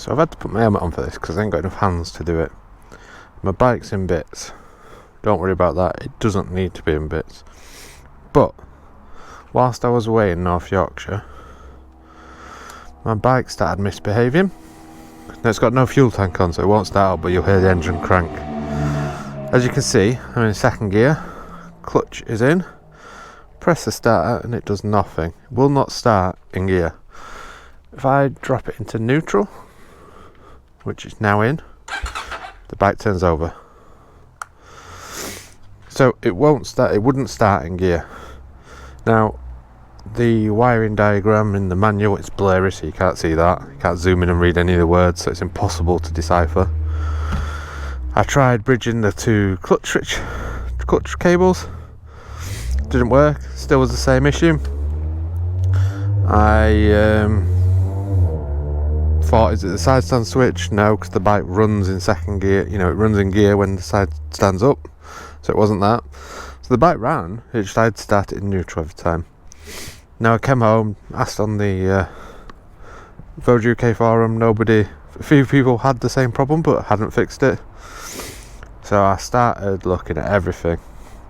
So I've had to put my helmet on for this because I ain't got enough hands to do it. My bike's in bits. Don't worry about that, it doesn't need to be in bits. But whilst I was away in North Yorkshire, my bike started misbehaving. Now it's got no fuel tank on, so it won't start up, but you'll hear the engine crank. As you can see, I'm in second gear, clutch is in, press the starter and it does nothing. It will not start in gear. If I drop it into neutral, which it's now in, the bike turns over. So it won't start, it wouldn't start in gear. Now, the wiring diagram in the manual, it's blurry, so you can't see that. You can't zoom in and read any of the words, so it's impossible to decipher. I tried bridging the two clutch cables. Didn't work, still was the same issue. I thought, is it the side stand switch? No, because the bike runs in second gear. You know, it runs in gear when the side stands up. So it wasn't that. So the bike ran, it just had to start it in neutral every time. Now I came home, asked on the Voge UK forum, a few people had the same problem but hadn't fixed it. So I started looking at everything.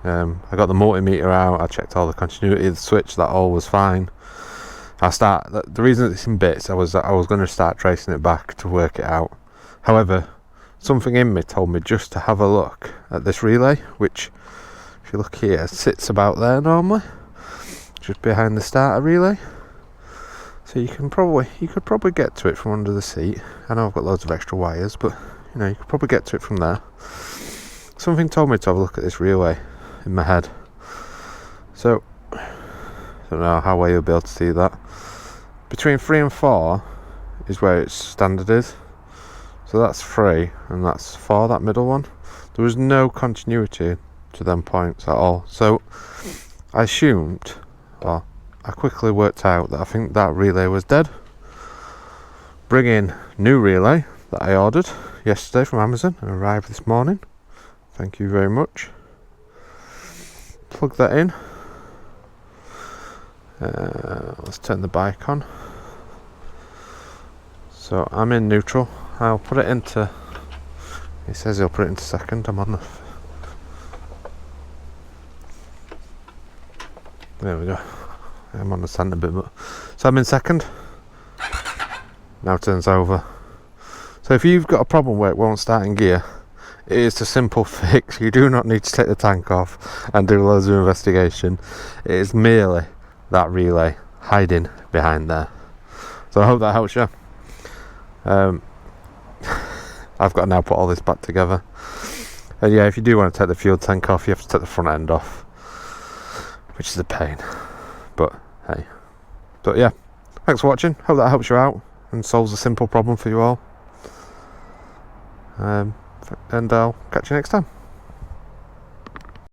I got the multimeter out, I checked all the continuity of the switch, that all was fine. The reason it's in bits, I was going to start tracing it back to work it out. However, something in me told me just to have a look at this relay, which, if you look here, sits about there normally, just behind the starter relay. So you could probably get to it from under the seat. I know I've got loads of extra wires, but you know, you could probably get to it from there. Something told me to have a look at this relay in my head. So I don't know how well you'll be able to see that. Between 3 and 4 is where its standard is. So that's 3 and that's 4, that middle one. There was no continuity to them points at all. So I assumed, or I quickly worked out that I think that relay was dead. Bring in new relay that I ordered yesterday from Amazon and arrived this morning. Thank you very much. Plug that in. Let's turn the bike on. So I'm in neutral. I'll put it into, he says he'll put it into second. I'm on the, there we go. I'm on the standard bit, but so I'm in second. Now it turns over. So if you've got a problem where it won't start in gear, it is a simple fix. You do not need to take the tank off and do loads of investigation. It is merely that relay hiding behind there. So I hope that helps you. I've got to now put all this back together. And yeah, if you do want to take the fuel tank off, you have to take the front end off, which is a pain. But hey. But yeah, thanks for watching. Hope that helps you out and solves a simple problem for you all. And I'll catch you next time.